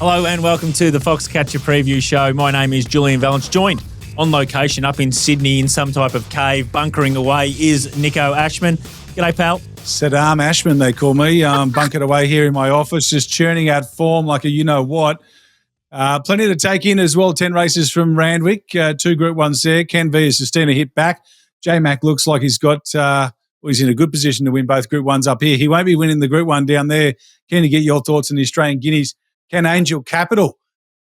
Hello and welcome to the Foxcatcher Preview Show. My name is Julian Valence, joined on location up in Sydney in some type of cave, bunkering away, is Nico Ashman. G'day, pal. Saddam Ashman, they call me. I'm bunkered away here in my office, just churning out form like a you-know-what. Plenty to take in as well. 10 races from Randwick, 2 Group 1s there. Can Via Sistina hit back? J-Mac looks like he's got... he's in a good position to win both Group 1s up here. He won't be winning the Group 1 down there. Can you get your thoughts on the Australian Guineas? Can Angel Capital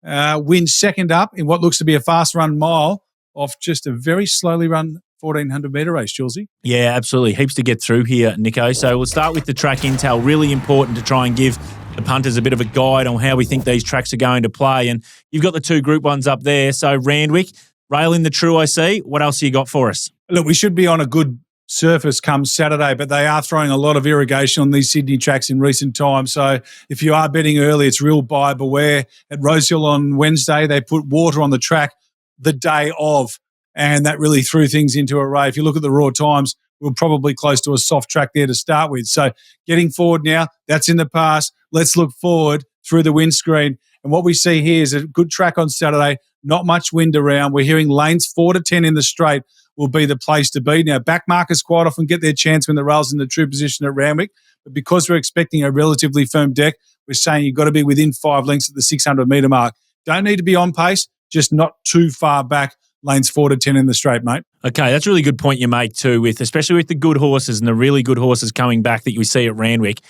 win second up in what looks to be a fast run mile off just a very slowly run 1,400 metre race, Julesy? Yeah, absolutely. Heaps to get through here, Nico. So we'll start with the track intel. Really important to try and give the punters a bit of a guide on how we think these tracks are going to play. And you've got the 2 Group 1s up there. So Randwick, rail in the true, I see. What else have you got for us? Look, we should be on a good surface come Saturday, but they are throwing a lot of irrigation on these Sydney tracks in recent times. So if you are betting early, it's real buy beware. At Rosehill on Wednesday, they put water on the track the day of, and that really threw things into a array. If you look at the raw times, we're probably close to a soft track there to start with. So getting forward now, that's in the past. Let's look forward through the windscreen. And what we see here is a good track on Saturday, not much wind around. We're hearing lanes 4 to 10 in the straight will be the place to be. Now, back markers quite often get their chance when the rail's in the true position at Randwick, but because we're expecting a relatively firm deck, we're saying you've got to be within 5 lengths at the 600 metre mark. Don't need to be on pace, just not too far back, lanes 4 to 10 in the straight, mate. Okay, that's a really good point you make too, especially with the good horses and the really good horses coming back that you see at Randwick.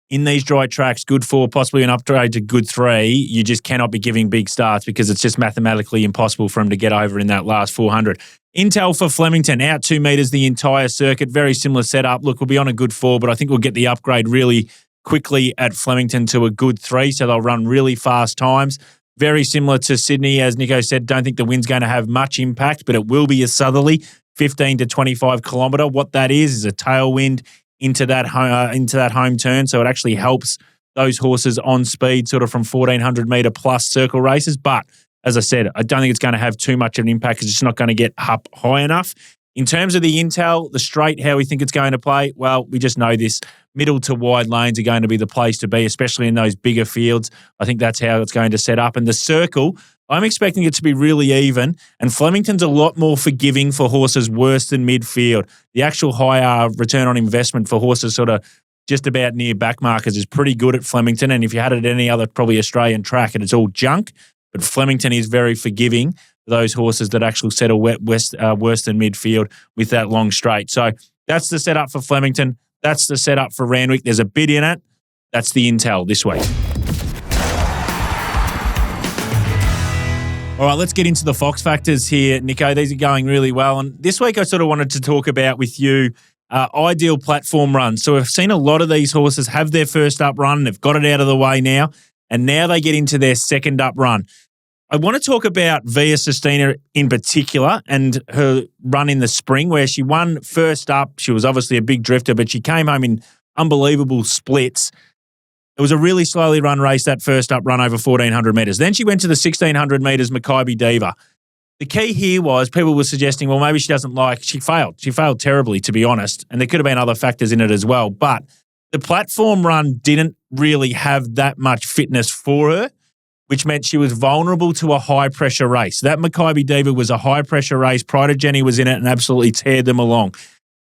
In these dry tracks, good 4, possibly an upgrade to good 3, you just cannot be giving big starts because it's just mathematically impossible for them to get over in that last 400. Intel for Flemington, out 2 metres the entire circuit, very similar setup. Look, we'll be on a good 4, but I think we'll get the upgrade really quickly at Flemington to a good 3, so they'll run really fast times. Very similar to Sydney, as Nico said, don't think the wind's going to have much impact, but it will be a southerly, 15 to 25 kilometre. What that is a tailwind into that home turn, so it actually helps those horses on speed sort of from 1,400 metre plus circle races. But as I said, I don't think it's going to have too much of an impact because it's not going to get up high enough. In terms of the intel, the straight, how we think it's going to play, well, we just know this. Middle to wide lanes are going to be the place to be, especially in those bigger fields. I think that's how it's going to set up. And the circle, I'm expecting it to be really even, and Flemington's a lot more forgiving for horses worse than midfield. The actual higher return on investment for horses sort of just about near back markers is pretty good at Flemington, and if you had it at any other probably Australian track, and it's all junk, but Flemington is very forgiving for those horses that actually settle worse than midfield with that long straight. So that's the setup for Flemington. That's the setup for Randwick. There's a bid in it. That's the intel this week. All right, let's get into the Fox factors here, Nico. These are going really well. And this week I sort of wanted to talk about with you ideal platform runs. So we've seen a lot of these horses have their first up run. They've got it out of the way now, and now they get into their second up run. I want to talk about Via Sistina in particular and her run in the spring where she won first up. She was obviously a big drifter, but she came home in unbelievable splits. It was a really slowly run race, that first up run over 1,400 metres. Then she went to the 1,600 metres Maccabi Diva. The key here was people were suggesting, well, maybe she doesn't like, she failed. She failed terribly, to be honest, and there could have been other factors in it as well. But the platform run didn't really have that much fitness for her, which meant she was vulnerable to a high-pressure race. That Maccabi Diva was a high-pressure race. Pride of Jenny was in it and absolutely teared them along.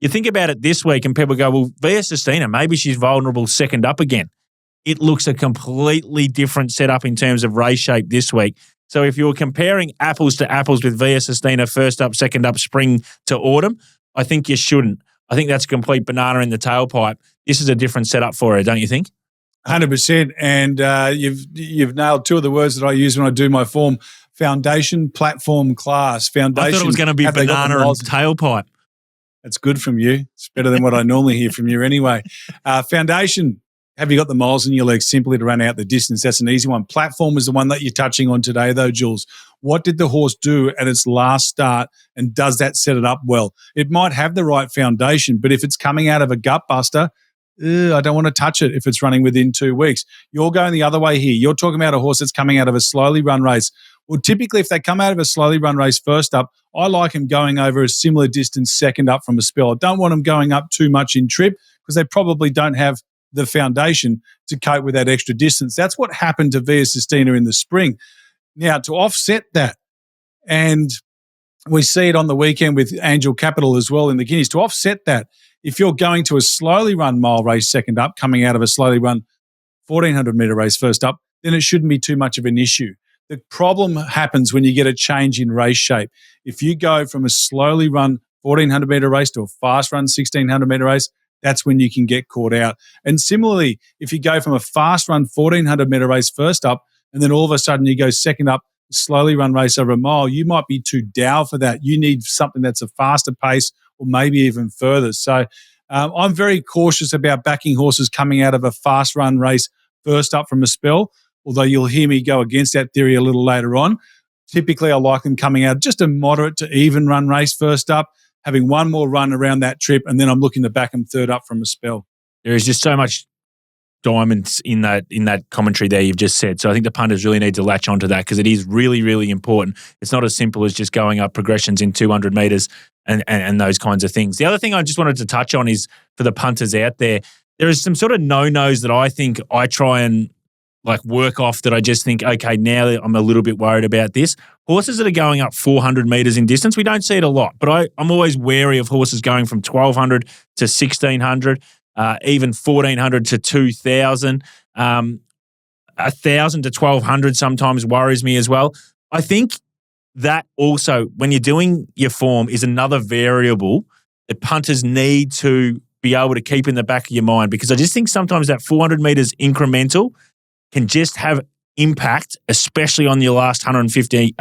You think about it this week and people go, well, Via Sistina, maybe she's vulnerable second up again. It looks a completely different setup in terms of race shape this week. So if you're comparing apples to apples with Via Sistina, first up, second up, spring to autumn, I think you shouldn't. I think that's a complete banana in the tailpipe. This is a different setup for her, don't you think? 100%. And you've nailed 2 of the words that I use when I do my form: foundation, platform, class. Foundation. I thought it was going to be banana and tailpipe. That's good from you. It's better than what I normally hear from you anyway. Foundation. Have you got the miles in your legs simply to run out the distance? That's an easy one. Platform is the one that you're touching on today, though, Jules. What did the horse do at its last start, and does that set it up well? It might have the right foundation, but if it's coming out of a gut buster, I don't want to touch it if it's running within 2 weeks. You're going the other way here. You're talking about a horse that's coming out of a slowly run race. Well, typically, if they come out of a slowly run race first up, I like them going over a similar distance second up from a spell. I don't want them going up too much in trip because they probably don't have the foundation to cope with that extra distance. That's what happened to Via Sistina in the spring. Now, to offset that, and we see it on the weekend with Angel Capital as well in the Guineas, to offset that, if you're going to a slowly run mile race second up, coming out of a slowly run 1,400 metre race first up, then it shouldn't be too much of an issue. The problem happens when you get a change in race shape. If you go from a slowly run 1,400 metre race to a fast run 1,600 metre race, that's when you can get caught out. And similarly, if you go from a fast run 1,400 metre race first up, and then all of a sudden you go second up, slowly run race over a mile, you might be too dour for that. You need something that's a faster pace or maybe even further. So I'm very cautious about backing horses coming out of a fast run race first up from a spell, although you'll hear me go against that theory a little later on. Typically, I like them coming out just a moderate to even run race first up, having one more run around that trip, and then I'm looking to back them third up from a spell. There is just so much diamonds in that commentary there you've just said. So I think the punters really need to latch onto that because it is really, really important. It's not as simple as just going up progressions in 200 metres and those kinds of things. The other thing I just wanted to touch on is for the punters out there, there is some sort of no-nos that I think I try and work off that I just think, okay, now I'm a little bit worried about this. Horses that are going up 400 metres in distance, we don't see it a lot, but I'm always wary of horses going from 1,200 to 1,600, even 1,400 to 2,000. 1,000 to 1,200 sometimes worries me as well. I think that also, when you're doing your form, is another variable that punters need to be able to keep in the back of your mind, because I just think sometimes that 400 metres incremental can just have impact, especially on your last 150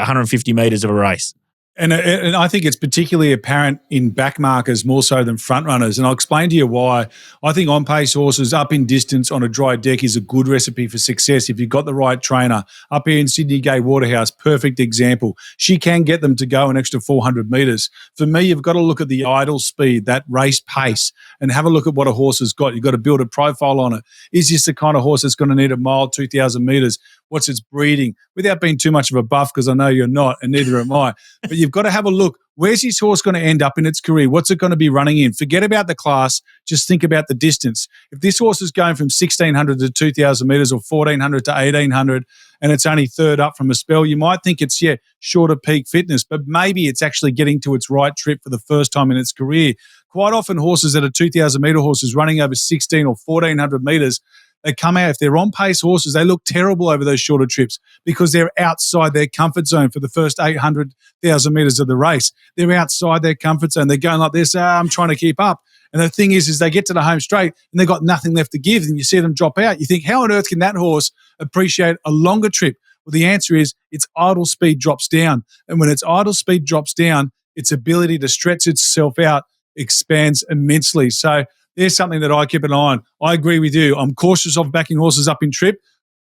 metres of a race. And I think it's particularly apparent in back markers more so than front runners. And I'll explain to you why. I think on-pace horses up in distance on a dry deck is a good recipe for success if you've got the right trainer. Up here in Sydney Gay Waterhouse, perfect example. She can get them to go an extra 400 metres. For me, you've got to look at the idle speed, that race pace, and have a look at what a horse has got. You've got to build a profile on it. Is this the kind of horse that's going to need a mile, 2,000 metres? What's its breeding? Without being too much of a buff, because I know you're not, and neither am I. But you've got to have a look. Where's this horse going to end up in its career? What's it going to be running in? Forget about the class. Just think about the distance. If this horse is going from 1,600 to 2,000 metres or 1,400 to 1,800 and it's only third up from a spell, you might think it's, shorter peak fitness, but maybe it's actually getting to its right trip for the first time in its career. Quite often horses that are 2,000 metre horses running over 1,600 or 1,400 metres, they come out, if they're on-pace horses, they look terrible over those shorter trips because they're outside their comfort zone for the first 800,000 metres of the race. They're outside their comfort zone. They're going like this, I'm trying to keep up. And the thing is they get to the home straight and they've got nothing left to give, and you see them drop out. You think, how on earth can that horse appreciate a longer trip? Well, the answer is its idle speed drops down. And when its idle speed drops down, its ability to stretch itself out expands immensely. So there's something that I keep an eye on. I agree with you. I'm cautious of backing horses up in trip,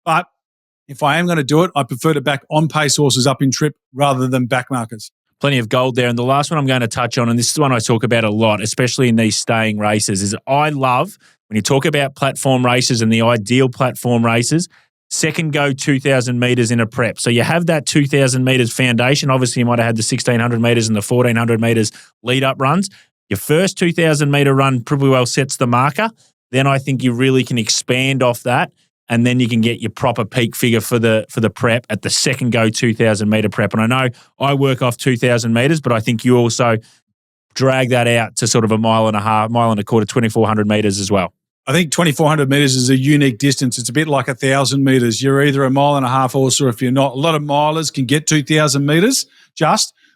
but if I am going to do it, I prefer to back on-pace horses up in trip rather than back markers. Plenty of gold there. And the last one I'm going to touch on, and this is one I talk about a lot, especially in these staying races, is I love, when you talk about platform races and the ideal platform races, second go 2,000 metres in a prep. So you have that 2,000 metres foundation. Obviously, you might have had the 1,600 metres and the 1,400 metres lead-up runs. Your first 2,000 metre run pretty well sets the marker. Then I think you really can expand off that, and then you can get your proper peak figure for the prep at the second go 2,000 metre prep. And I know I work off 2,000 metres, but I think you also drag that out to sort of a mile and a quarter, 2,400 metres as well. I think 2,400 metres is a unique distance. It's a bit like 1,000 metres. You're either a mile and a half horse, or if you're not, a lot of milers can get 2,000 metres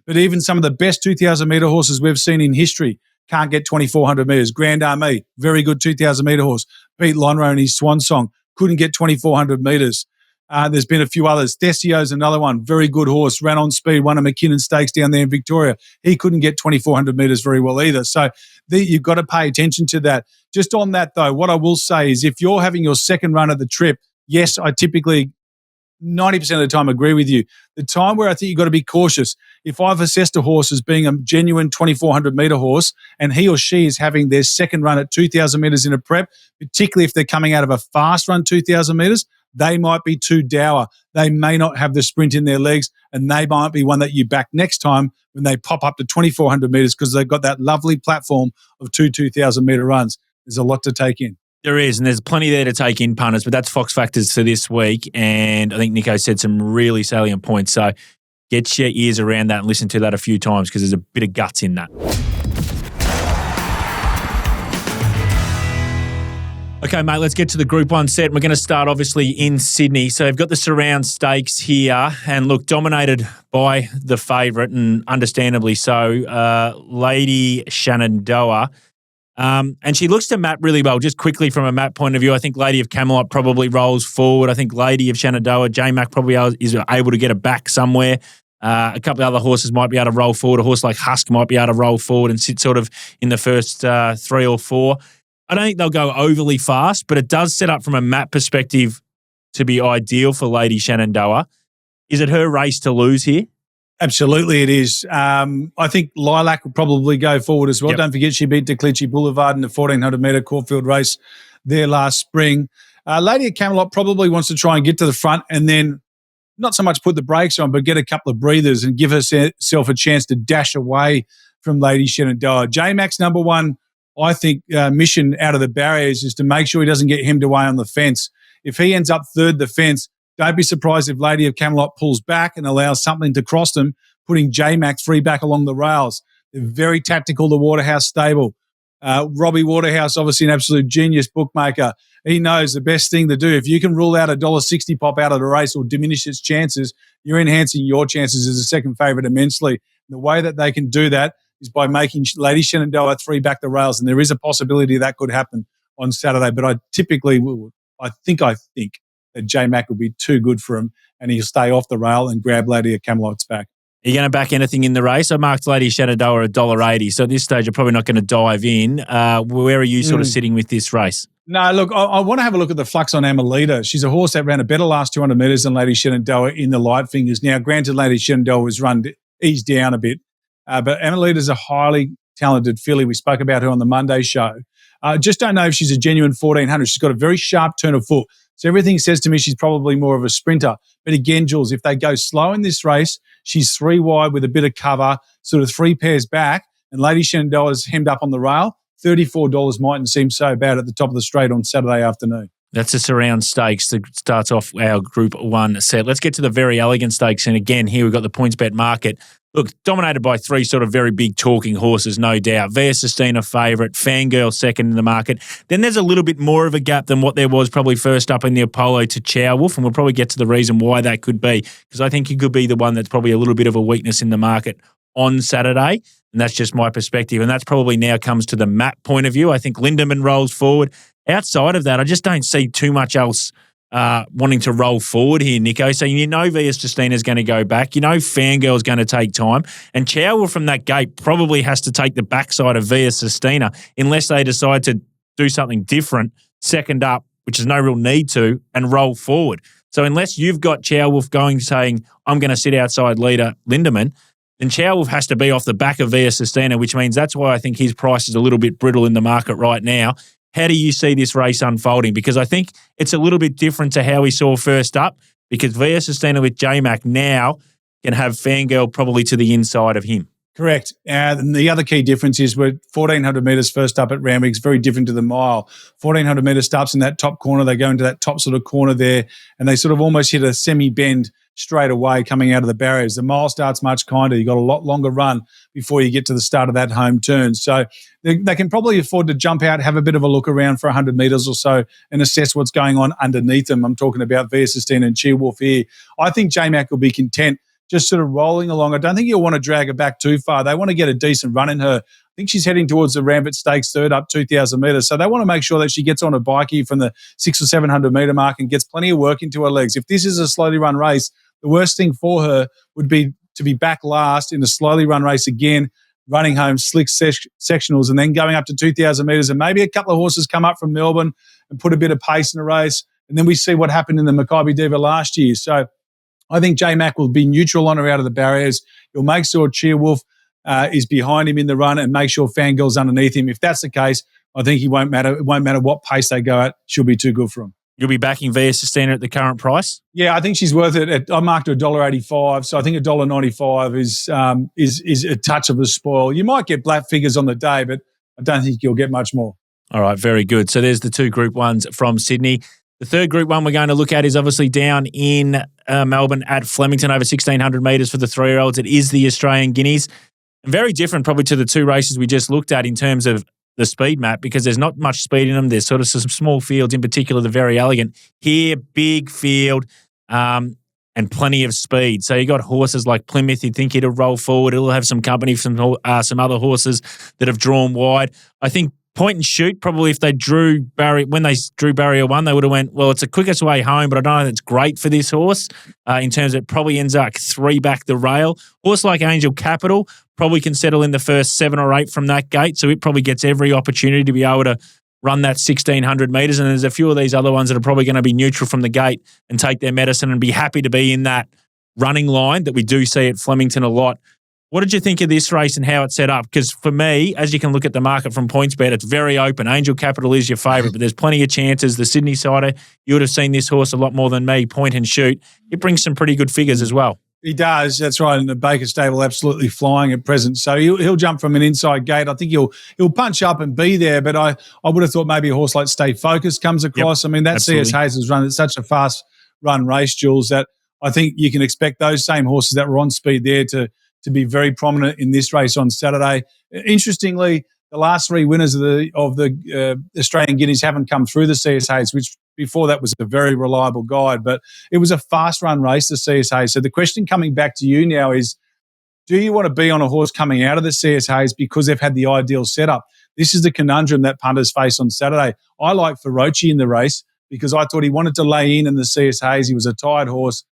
but even some of the best 2,000 metre horses we've seen in history can't get 2,400 metres. Grand Army, very good 2,000 metre horse, beat Lonhro in his swan song, couldn't get 2,400 metres. There's been a few others. Thesio's another one, very good horse, ran on speed, won a McKinnon Stakes down there in Victoria. He couldn't get 2,400 metres very well either. So you've got to pay attention to that. Just on that though, what I will say is if you're having your second run of the trip, yes, I typically 90% of the time agree with you. The time where I think you've got to be cautious, if I've assessed a horse as being a genuine 2,400 metre horse and he or she is having their second run at 2,000 metres in a prep, particularly if they're coming out of a fast run 2,000 metres, they might be too dour. They may not have the sprint in their legs, and they might be one that you back next time when they pop up to 2,400 metres because they've got that lovely platform of 2,000 metre runs. There's a lot to take in. There is, and there's plenty there to take in, punters, but that's Fox Factors for this week. And I think Nico said some really salient points. So get your ears around that and listen to that a few times because there's a bit of guts in that. Okay, mate, let's get to the Group 1 set. We're going to start, obviously, in Sydney. So you've got the Surround Stakes here. And look, dominated by the favourite, and understandably so, Lady Shenandoah. And she looks to map really well. Just quickly from a map point of view, I think Lady of Camelot probably rolls forward. I think Lady of Shenandoah, J-Mac probably is able to get her back somewhere. A couple of other horses might be able to roll forward. A horse like Husk might be able to roll forward and sit sort of in the first 3 or 4. I don't think they'll go overly fast, but it does set up from a map perspective to be ideal for Lady Shenandoah. Is it her race to lose here? Absolutely it is. I think Lilac will probably go forward as well. Yep. Don't forget she beat Declicci Boulevard in the 1,400-metre Caulfield race there last spring. Lady of Camelot probably wants to try and get to the front and then not so much put the brakes on, but get a couple of breathers and give herself a chance to dash away from Lady Shenandoah. J-Mac's number one, I think, mission out of the barriers is to make sure he doesn't get hemmed away on the fence. If he ends up third the fence, don't be surprised if Lady of Camelot pulls back and allows something to cross them, putting J-Mac 3 back along the rails. They're very tactical, the Waterhouse stable. Robbie Waterhouse, obviously an absolute genius bookmaker. He knows the best thing to do. If you can rule out a $1.60 pop out of the race or diminish its chances, you're enhancing your chances as a second favourite immensely. The way that they can do that is by making Lady Shenandoah 3 back the rails, and there is a possibility that could happen on Saturday. But I think that J-Mac will be too good for him, and he'll stay off the rail and grab Lady of Camelot's back. Are you going to back anything in the race? I marked Lady Shenandoah $1.80, so at this stage you're probably not going to dive in. Where are you sort of sitting with this race? No, look, I want to have a look at the flux on Amelita. She's a horse that ran a better last 200 metres than Lady Shenandoah in the light fingers. Now, granted, Lady Shenandoah was eased down a bit, but Amelita's a highly talented filly. We spoke about her on the Monday show. Just don't know if she's a genuine 1,400. She's got a very sharp turn of foot. So everything says to me she's probably more of a sprinter. But again, Jules, if they go slow in this race, she's 3 wide with a bit of cover, sort of 3 pairs back, and Lady Shenandoah's hemmed up on the rail. $34 mightn't seem so bad at the top of the straight on Saturday afternoon. That's a Surround Stakes that starts off our Group 1 set. Let's get to the Verry Elleegant Stakes. And again, here we've got the points bet market. Look, dominated by 3 sort of very big talking horses, no doubt. Via Sistina favourite, Fangirl second in the market. Then there's a little bit more of a gap than what there was probably first up in the Apollo to Chow Wolf, and we'll probably get to the reason why that could be, because I think he could be the one that's probably a little bit of a weakness in the market on Saturday, and that's just my perspective. And that's probably now comes to the map point of view. I think Lindemann rolls forward. Outside of that, I just don't see too much else wanting to roll forward here, Nico. So you know Via Sistina is going to go back. You know Fangirl is going to take time. And Chow from that gate probably has to take the backside of Via Sistina unless they decide to do something different, second up, which is no real need to, and roll forward. So unless you've got Chow Wolf going saying, I'm going to sit outside leader Lindemann, then Chow Wolf has to be off the back of Via Sistina, which means that's why I think his price is a little bit brittle in the market right now. How do you see this race unfolding? Because I think it's a little bit different to how we saw first up, because Via Sistina with J-Mac now can have Fangirl probably to the inside of him. Correct. And the other key difference is we're 1,400 metres first up at Randwick. It's very different to the mile. 1,400 metre starts in that top corner. They go into that top sort of corner there, and they sort of almost hit a semi-bend straight away coming out of the barriers. The mile starts much kinder. You've got a lot longer run before you get to the start of that home turn. So they can probably afford to jump out, have a bit of a look around for 100 metres or so and assess what's going on underneath them. I'm talking about Via Sistina and Chow Wolf here. I think J-Mac will be content just sort of rolling along. I don't think you'll want to drag her back too far. They want to get a decent run in her. I think she's heading towards the Rambit Stakes third up 2,000 metres. So they want to make sure that she gets on a bikie from the 600 or 700 metre mark and gets plenty of work into her legs. If this is a slowly run race, the worst thing for her would be to be back last in a slowly run race again, running home slick sectionals and then going up to 2,000 metres, and maybe a couple of horses come up from Melbourne and put a bit of pace in the race, and then we see what happened in the Maccabi Diva last year. So I think J-Mac will be neutral on her out of the barriers. He'll make sure Chow Wolf is behind him in the run and make sure Fangirl's underneath him. If that's the case, I think it won't matter what pace they go at. She'll be too good for him. You'll be backing Via Sistina at the current price? Yeah, I think she's worth it. I marked her $1.85, so I think $1.95 is a touch of a spoil. You might get black figures on the day, but I don't think you'll get much more. All right, very good. So there's the two Group 1s from Sydney. The third Group 1 we're going to look at is obviously down in Melbourne at Flemington, over 1,600 metres for the 3-year-olds. It is the Australian Guineas. Very different probably to the two races we just looked at in terms of the speed map, because there's not much speed in them. There's sort of some small fields, in particular the Verry Elleegant. Here, big field and plenty of speed. So you got horses like Plymouth. You'd think it'll roll forward. It'll have some company from some other horses that have drawn wide. I think point and shoot, probably if they drew barrier 1, they would have went, well, it's the quickest way home, but I don't know if it's great for this horse in terms of it probably ends up 3 back the rail. Horse like Angel Capital probably can settle in the first 7 or 8 from that gate, so it probably gets every opportunity to be able to run that 1,600 metres, and there's a few of these other ones that are probably going to be neutral from the gate and take their medicine and be happy to be in that running line that we do see at Flemington a lot. What did you think of this race and how it's set up? Because for me, as you can look at the market from PointsBet, it's very open. Angel Capital is your favourite, but there's plenty of chances. The Sydney sider, you would have seen this horse a lot more than me, point and shoot. It brings some pretty good figures as well. He does, that's right. And the Baker stable absolutely flying at present. So he'll jump from an inside gate. I think he'll punch up and be there, but I would have thought maybe a horse like Stay Focused comes across. Yep, I mean, that absolutely. CS Hayes has run, it's such a fast run race, Jules, that I think you can expect those same horses that were on speed there to be very prominent in this race on Saturday. Interestingly, the last 3 winners of the Australian Guineas haven't come through the CSAs, which before that was a very reliable guide. But it was a fast run race, the CSAs. So the question coming back to you now is, do you want to be on a horse coming out of the CSAs because they've had the ideal setup? This is the conundrum that punters face on Saturday. I like Ferrocci in the race because I thought he wanted to lay in the CSAs. He was a tired horse,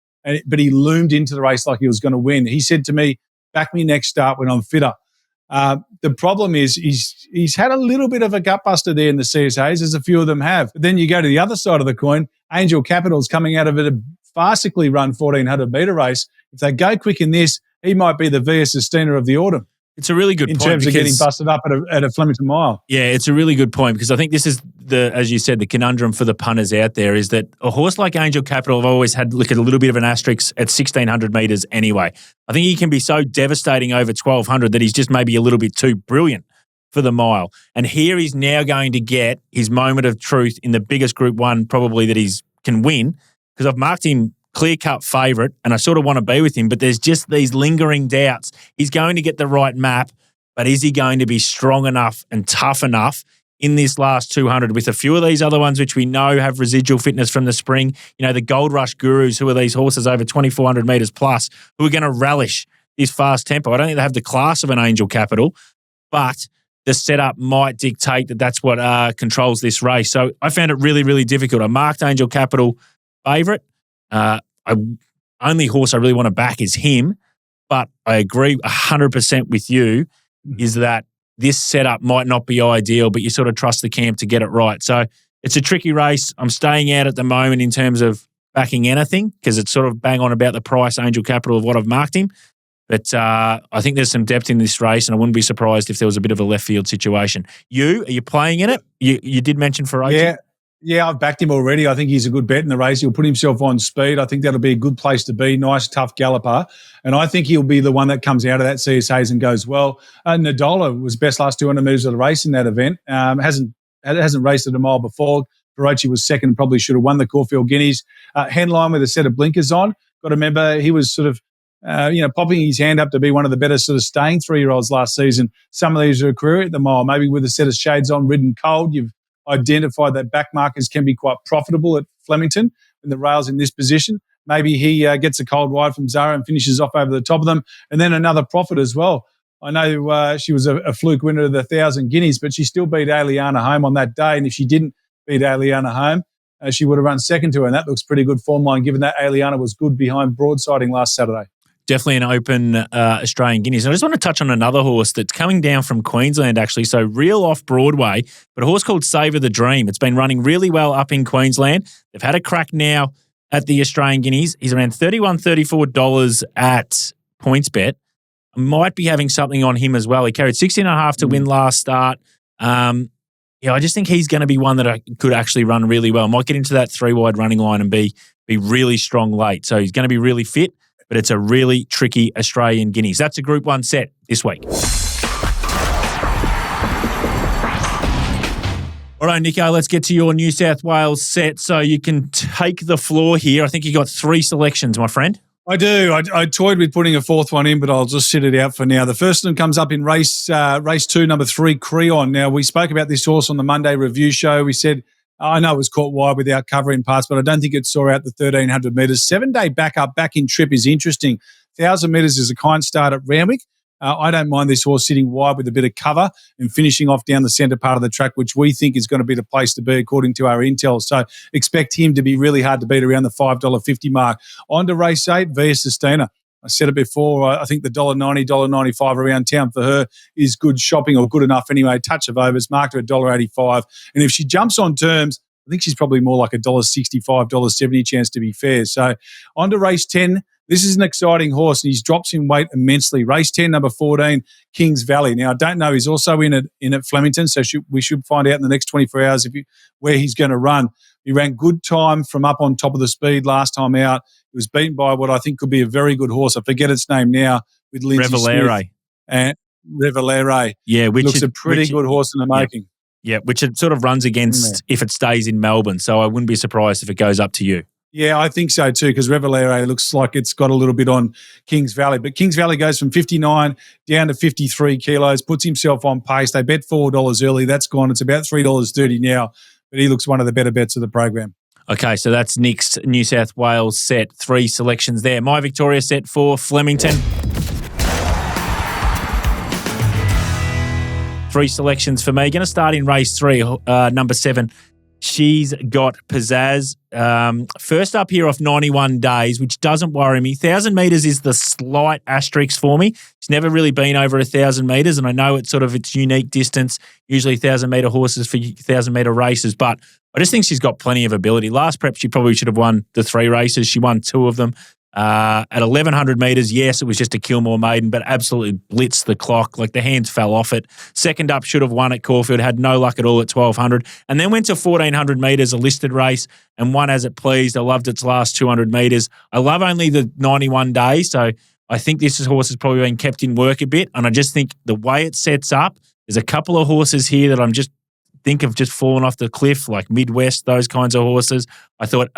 but he loomed into the race like he was going to win. He said to me, back me next start when I'm fitter. The problem is he's had a little bit of a gutbuster there in the CSAs, as a few of them have. But then you go to the other side of the coin, Angel Capital's coming out of it, a farcically run 1,400-metre race. If they go quick in this, he might be the Via Sistina of the autumn. It's a really good point. In terms of getting busted up at a Flemington mile. Yeah, it's a really good point because I think this is, as you said, the conundrum for the punters out there is that a horse like Angel Capital have always had look at a little bit of an asterisk at 1,600 metres anyway. I think he can be so devastating over 1,200 that he's just maybe a little bit too brilliant for the mile. And here he's now going to get his moment of truth in the biggest Group 1 probably that he can win, because I've marked him clear-cut favourite, and I sort of want to be with him, but there's just these lingering doubts. He's going to get the right map, but is he going to be strong enough and tough enough in this last 200 with a few of these other ones which we know have residual fitness from the spring? You know, the Gold Rush Gurus, who are these horses over 2,400 metres plus, who are going to relish this fast tempo. I don't think they have the class of an Angel Capital, but the setup might dictate that that's what controls this race. So I found it really, really difficult. I marked Angel Capital favourite. Only horse I really want to back is him, but I agree 100% with you is that this setup might not be ideal, but you sort of trust the camp to get it right. So it's a tricky race. I'm staying out at the moment in terms of backing anything because it's sort of bang on about the price, Angel Capital, of what I've marked him. But I think there's some depth in this race, and I wouldn't be surprised if there was a bit of a left field situation. Are you playing in it? You did mention Ferrocci. Yeah, I've backed him already. I think he's a good bet in the race. He'll put himself on speed. I think that'll be a good place to be. Nice, tough galloper. And I think he'll be the one that comes out of that CSAs and goes well. Nadola was best last 200 metres of the race in that event. Hasn't raced at a mile before. Ferrocci was second, probably should have won the Caulfield Guineas. Henline with a set of blinkers on. Got to remember he was sort of popping his hand up to be one of the better sort of staying 3-year-olds last season. Some of these are a career at the mile, maybe with a set of shades on, ridden cold. You've identified that back markers can be quite profitable at Flemington when the rail's in this position. Maybe he gets a cold ride from Zara and finishes off over the top of them. And then another profit as well. I know she was a fluke winner of the 1,000 Guineas, but she still beat Aliana home on that day. And if she didn't beat Aliana home, she would have run second to her. And that looks pretty good form line, given that Aliana was good behind broadsiding last Saturday. Definitely an open Australian Guineas. I just want to touch on another horse that's coming down from Queensland, actually. So real off-Broadway, but a horse called Savour the Dream. It's been running really well up in Queensland. They've had a crack now at the Australian Guineas. He's around $31, $34 at PointsBet. I might be having something on him as well. He carried 16.5 to win last start. I just think he's going to be one that I could actually run really well. Might get into that 3-wide running line and be really strong late. So he's going to be really fit. But it's a really tricky Australian Guineas. That's a Group 1 set this week. All right, Nico, let's get to your New South Wales set so you can take the floor here. I think you got 3 selections, my friend. I do. I toyed with putting a 4th one in, but I'll just sit it out for now. The first one comes up in race 2, number 3, Creon. Now, we spoke about this horse on the Monday review show. We said, I know it was caught wide without covering parts, but I don't think it saw out the 1,300 metres. 7-day back in trip is interesting. 1,000 metres is a kind start at Randwick. I don't mind this horse sitting wide with a bit of cover and finishing off down the centre part of the track, which we think is going to be the place to be according to our intel. So expect him to be really hard to beat around the $5.50 mark. On to race 8, Via Sistina. I said it before, I think the $1.90, $1.95 around town for her is good shopping, or good enough anyway. Touch of overs, marked her at $1.85. And if she jumps on terms, I think she's probably more like a $1.65, $1.70 chance to be fair. So on to race 10. This is an exciting horse, and he's drops in weight immensely. Race 10, number 14, Kings Valley. Now, I don't know. He's also in at Flemington, so we should find out in the next 24 hours where he's going to run. He ran good time from up on top of the speed last time out. He was beaten by what I think could be a very good horse. I forget its name now, with Lindsay Smith. And Revelere. Yeah, which looks a pretty good horse in the making. Yeah, which it sort of runs against if it stays in Melbourne. So I wouldn't be surprised if it goes up to you. Yeah, I think so too, because Revelere looks like it's got a little bit on Kings Valley. But Kings Valley goes from 59 down to 53 kilos, puts himself on pace. They bet $4 early. That's gone. It's about $3.30 now, but he looks one of the better bets of the program. Okay, so that's Nick's New South Wales set. 3 selections there. My Victoria set for Flemington. 3 selections for me. Going to start in race 3, number 7. She's got Pizzazz. First up here off 91 days, which doesn't worry me. 1,000 metres is the slight asterisk for me. She's never really been over 1,000 metres, and I know it's sort of its unique distance, usually 1,000-metre horses for 1,000-metre races, but I just think she's got plenty of ability. Last prep, she probably should have won the 3 races. She won 2 of them. At 1,100 metres, yes, it was just a Kilmore maiden, but absolutely blitzed the clock. Like, the hands fell off it. Second up, should have won at Caulfield, had no luck at all at 1,200, and then went to 1,400 metres, a listed race, and won as it pleased. I loved its last 200 metres. I love only the 91 days, so I think this horse has probably been kept in work a bit, and I just think the way it sets up, there's a couple of horses here that I'm just think of just fallen off the cliff, like Midwest, those kinds of horses. I thought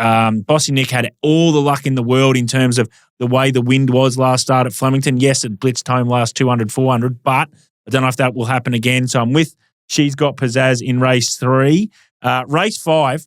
Bossy Nick had all the luck in the world in terms of the way the wind was last start at Flemington. Yes, it blitzed home last 200, 400, but I don't know if that will happen again. So I'm with She's Got Pizzazz in race 3. Race 5,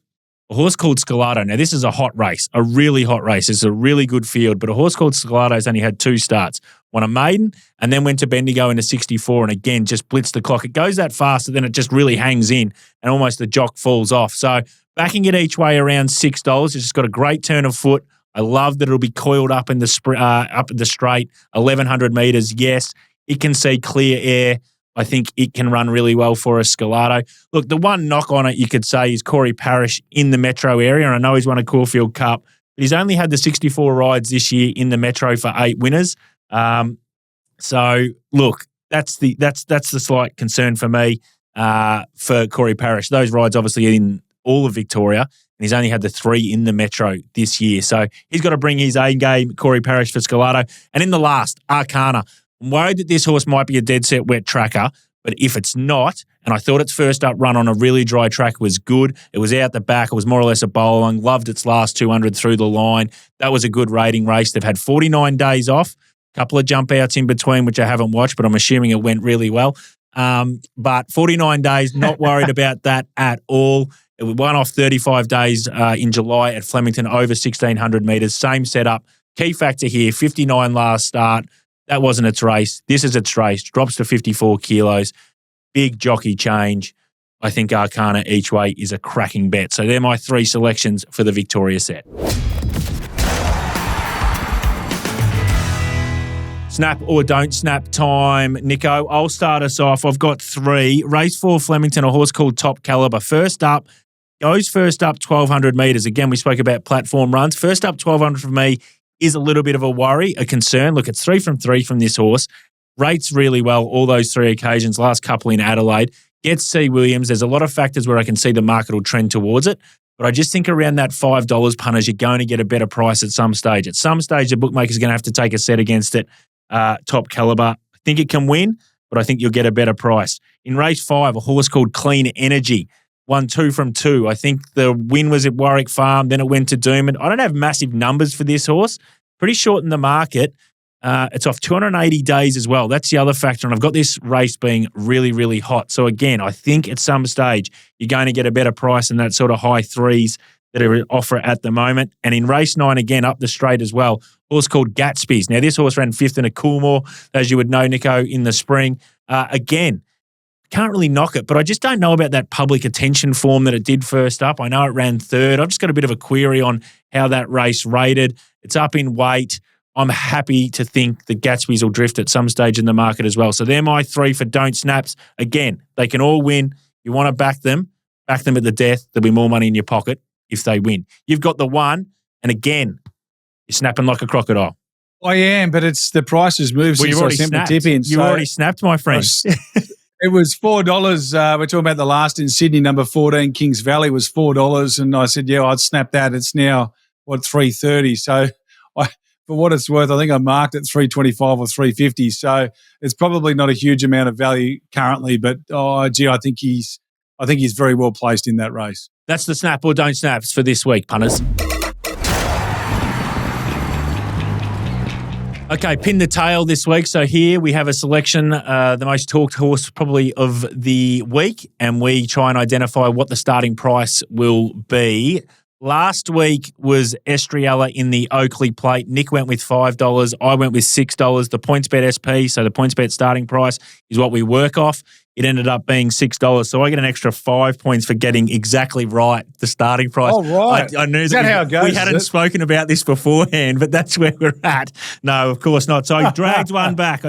a horse called Scalado. Now, this is a hot race, a really hot race. It's a really good field, but a horse called Scalado's only had 2 starts. Won a maiden and then went to Bendigo into 64 and again just blitzed the clock. It goes that fast and then it just really hangs in and almost the jock falls off. So backing it each way around $6. It's just got a great turn of foot. I love that it'll be coiled up in the straight, 1,100 metres. Yes, it can see clear air. I think it can run really well for us, Scalado. Look, the one knock on it, you could say, is Corey Parrish in the metro area. And I know he's won a Caulfield Cup, but he's only had the 64 rides this year in the metro for 8 winners. So look, that's the slight concern for me for Corey Parrish. Those rides obviously in all of Victoria, and he's only had the 3 in the metro this year. So he's got to bring his A game, Corey Parrish for Scalado. And in the last, Arcana. I'm worried that this horse might be a dead set wet tracker, but if it's not, and I thought its first up run on a really dry track was good. It was out the back. It was more or less a bowl along. Loved its last 200 through the line. That was a good rating race. They've had 49 days off. Couple of jump outs in between, which I haven't watched, but I'm assuming it went really well. But 49 days, not worried about that at all. It won off 35 days in July at Flemington, over 1,600 metres. Same setup. Key factor here, 59 last start. That wasn't its race. This is its race. Drops to 54 kilos. Big jockey change. I think Arcana each way is a cracking bet. So they're my 3 selections for the Victoria set. Snap or don't snap time, Nico. I'll start us off. I've got 3. Race 4, Flemington, a horse called Top Caliber. First up, 1,200 metres. Again, we spoke about platform runs. First up, 1,200 for me is a little bit of a worry, a concern. Look, it's 3 from 3 from this horse. Rates really well all those 3 occasions, last couple in Adelaide. Gets C. Williams. There's a lot of factors where I can see the market will trend towards it. But I just think around that $5 punters, you're going to get a better price at some stage. At some stage, the bookmaker's going to have to take a set against it. Top Caliber. I think it can win, but I think you'll get a better price. In race 5, a horse called Clean Energy. won 2 from 2. I think the win was at Warwick Farm, then it went to Doomben. I don't have massive numbers for this horse. Pretty short in the market. It's off 280 days as well. That's the other factor. And I've got this race being really, really hot. So again, I think at some stage you're going to get a better price than that sort of high threes that are offer at the moment. And in race 9, again, up the straight as well, a horse called Gatsby's. Now, this horse ran 5th in a Coolmore, as you would know, Nico, in the spring. Again, can't really knock it, but I just don't know about that public attention form that it did first up. I know it ran 3rd. I've just got a bit of a query on how that race rated. It's up in weight. I'm happy to think the Gatsby's will drift at some stage in the market as well. So they're my 3 for don't snaps. Again, they can all win. You want to back them at the death. There'll be more money in your pocket if they win. You've got the 1, and again, you're snapping like a crocodile. I am, but it's the price has moved since I sent the tip in. You already snapped, my friend. It was $4. We're talking about the last in Sydney, number 14, Kings Valley was $4. And I said, yeah, I'd snap that. It's now, $3.30. So for what it's worth, I think I marked it $3.25 or $3.50. So it's probably not a huge amount of value currently, but I think he's very well placed in that race. That's the snap or don't snaps for this week, punters. Okay, pin the tail this week. So here we have a selection, the most talked horse probably of the week, and we try and identify what the starting price will be. Last week was Estriella in the Oakley Plate. Nick went with $5. I went with $6. The PointsBet SP, so the PointsBet starting price is what we work off. It ended up being $6. So I get an extra 5 points for getting exactly right the starting price. Oh, right. I knew is that how it goes? We hadn't spoken about this beforehand, but that's where we're at. No, of course not. So I dragged one back. So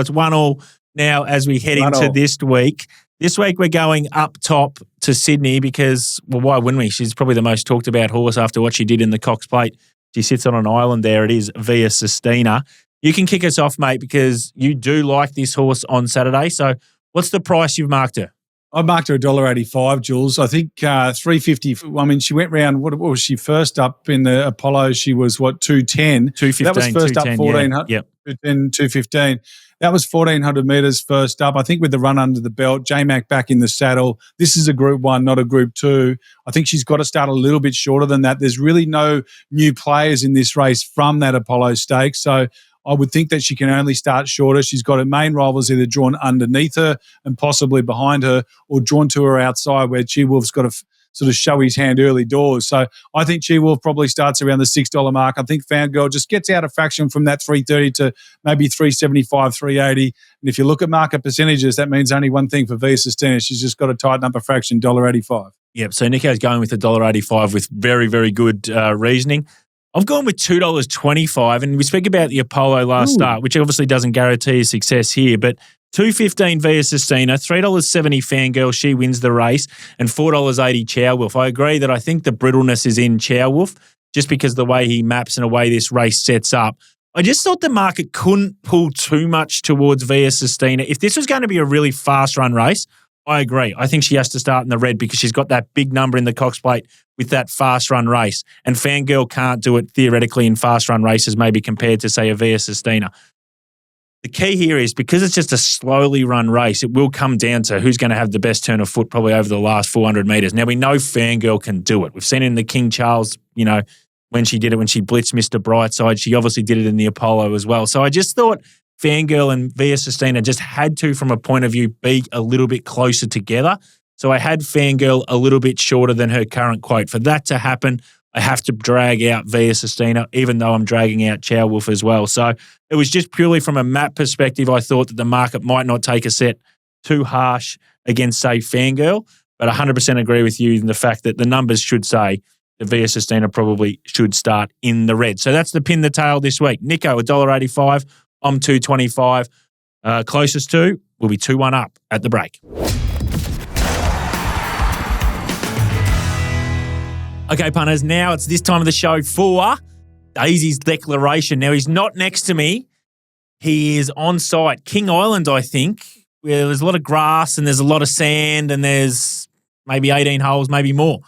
it's 1-1 now as we head into this week. This week we're going up top to Sydney because, well, why wouldn't we? She's probably the most talked about horse after what she did in the Cox Plate. She sits on an island there. It is Via Sistina. You can kick us off, mate, because you do like this horse on Saturday. So what's the price you've marked her? I marked her $1.85, Jules. I think $3.50. I mean, she went round, what was she first up in the Apollo? She was, $2.10? $2.15. That was first up 1,400. Yeah. Yep. $2.15. That was 1,400 metres first up. I think with the run under the belt, J-Mac back in the saddle. This is a Group 1, not a Group 2. I think she's got to start a little bit shorter than that. There's really no new players in this race from that Apollo Stakes. So I would think that she can only start shorter. She's got her main rivals either drawn underneath her and possibly behind her, or drawn to her outside where Chi Wolf's got to sort of show his hand early doors. So I think Chi Wolf probably starts around the $6 mark. I think Fangirl just gets out of fraction from that $3.30 to maybe $3.75, $3.80. And if you look at market percentages, that means only one thing for Via Sistina. She's just got to tighten up a fraction, $1.85. Yep, so Nico's going with $1.85 with very, very good reasoning. I've gone with $2.25, and we speak about the Apollo last start, which obviously doesn't guarantee success here, but $2.15 Via Sistina, $3.70 Fangirl, she wins the race, and $4.80 Chow Wolf. I agree that I think the brittleness is in Chow Wolf, just because the way he maps and the way this race sets up. I just thought the market couldn't pull too much towards Via Sistina. If this was going to be a really fast run race, I agree. I think she has to start in the red because she's got that big number in the Cox Plate with that fast run race. And Fangirl can't do it theoretically in fast run races, maybe compared to, say, a Via Sistina. The key here is because it's just a slowly run race, it will come down to who's going to have the best turn of foot probably over the last 400 metres. Now, we know Fangirl can do it. We've seen it in the King Charles, when she did it, when she blitzed Mr. Brightside. She obviously did it in the Apollo as well. So I just thought Fangirl and Via Sistina just had to, from a point of view, be a little bit closer together. So I had Fangirl a little bit shorter than her current quote. For that to happen, I have to drag out Via Sistina, even though I'm dragging out Chow Wolf as well. So it was just purely from a map perspective, I thought that the market might not take a set too harsh against, say, Fangirl, but 100% agree with you in the fact that the numbers should say that Via Sistina probably should start in the red. So that's the pin the tail this week. Nico, $1.85. I'm $2.25. Closest to will be 2-1 up at the break. Okay, punters, now it's this time of the show for Daisy's declaration. Now, he's not next to me. He is on site, King Island, I think, where there's a lot of grass and there's a lot of sand and there's maybe 18 holes, maybe more.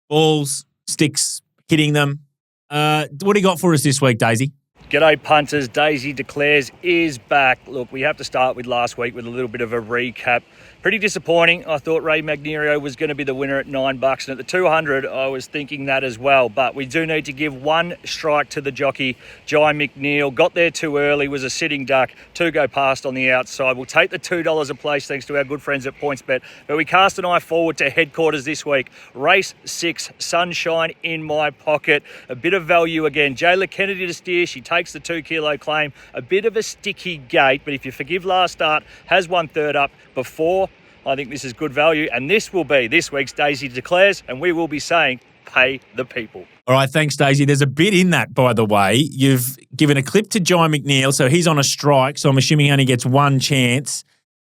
Balls, sticks, hitting them. What do you got for us this week, Daisy? G'day punters, Daisy Declares is back. Look, we have to start with last week with a little bit of a recap. Pretty disappointing. I thought Ray Magnerio was going to be the winner at $9, and at the 200 I was thinking that as well. But we do need to give one strike to the jockey, Jai McNeil. Got there too early, was a sitting duck. 2 go past on the outside. We'll take the $2 a place thanks to our good friends at PointsBet. But we cast an eye forward to headquarters this week. Race 6, Sunshine in my pocket. A bit of value again. Jayla Kennedy to steer. She takes the 2 kilo claim. A bit of a sticky gate, but if you forgive last start, has 1/3 up before. I think this is good value, and this will be this week's Daisy Declares, and we will be saying, pay the people. All right, thanks, Daisy. There's a bit in that, by the way. You've given a clip to Jai McNeil, so he's on a strike, so I'm assuming he only gets one chance.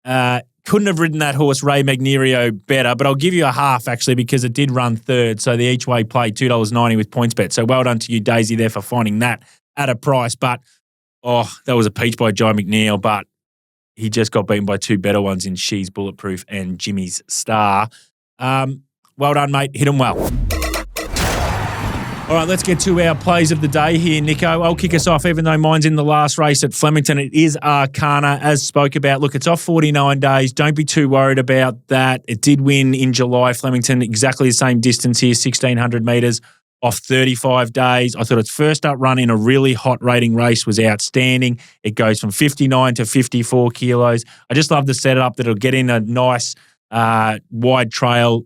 Couldn't have ridden that horse, Ray Magnerio, better, but I'll give you a half, actually, because it did run third, so the each-way play, $2.90 with PointsBet. So well done to you, Daisy, there for finding that at a price. But, that was a peach by Jai McNeil, but he just got beaten by 2 better ones in She's Bulletproof and Jimmy's Star. Well done, mate. Hit him well. All right, let's get to our plays of the day here, Nico. I'll kick us off, even though mine's in the last race at Flemington. It is Arcana, as spoke about. Look, it's off 49 days. Don't be too worried about that. It did win in July, Flemington, exactly the same distance here, 1,600 metres. Off 35 days. I thought its first up run in a really hot rating race was outstanding. It goes from 59 to 54 kilos. I just love the setup that it'll get in a nice wide trail,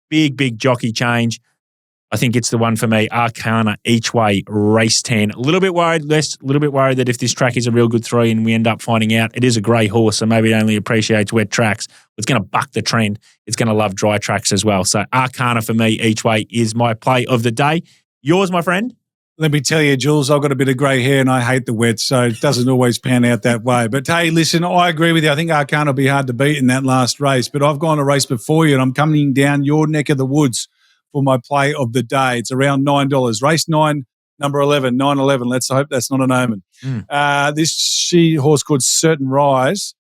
big jockey change. I think it's the one for me. Arcana each way, race 10. A little bit worried that if this track is a real good 3 and we end up finding out it is a grey horse, so maybe it only appreciates wet tracks. It's going to buck the trend. It's going to love dry tracks as well. So Arcana for me each way is my play of the day. Yours, my friend? Let me tell you, Jules, I've got a bit of grey hair and I hate the wet, so it doesn't always pan out that way. But, hey, listen, I agree with you. I think Arcana will be hard to beat in that last race, but I've gone a race before you and I'm coming down your neck of the woods for my play of the day. It's around $9. Race 9, number 11, 9-11. Let's hope that's not an omen. This horse called Certain Rise,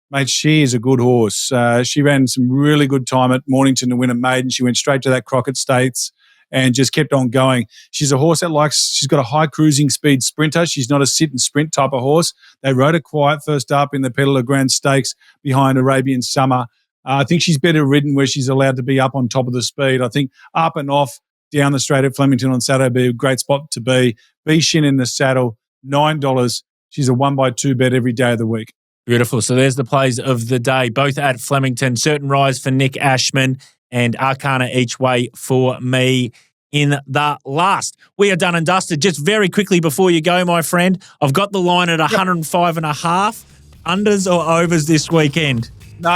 mate, she is a good horse. She ran some really good time at Mornington to win a maiden. She went straight to that Crockett Stakes and just kept on going. She's a horse that she's got a high cruising speed sprinter. She's not a sit and sprint type of horse. They rode her quiet first up in the Peddler Grand Stakes behind Arabian Summer. I think she's better ridden where she's allowed to be up on top of the speed. I think up and off down the straight at Flemington on Saturday would be a great spot to be. Be Shin in the saddle, $9. She's a 1x2 bet every day of the week. Beautiful. So there's the plays of the day, both at Flemington. Certain Rise for Nick Ashman and Arcana each way for me in the last. We are done and dusted. Just very quickly before you go, my friend, I've got the line at 105.5. Unders or overs this weekend? No,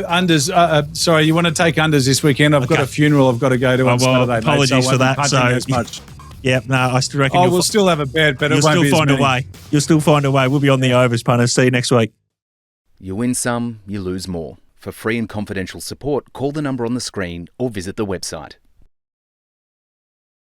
unders. Sorry, you want to take unders this weekend? I've got a funeral I've got to go to on Saturday. Apologies for that. So, as much. Yep, no, I still reckon we'll still have a bet, but it won't be as many. You'll still find a way. We'll be on the overs, punters. See you next week. You win some, you lose more. For free and confidential support, call the number on the screen or visit the website.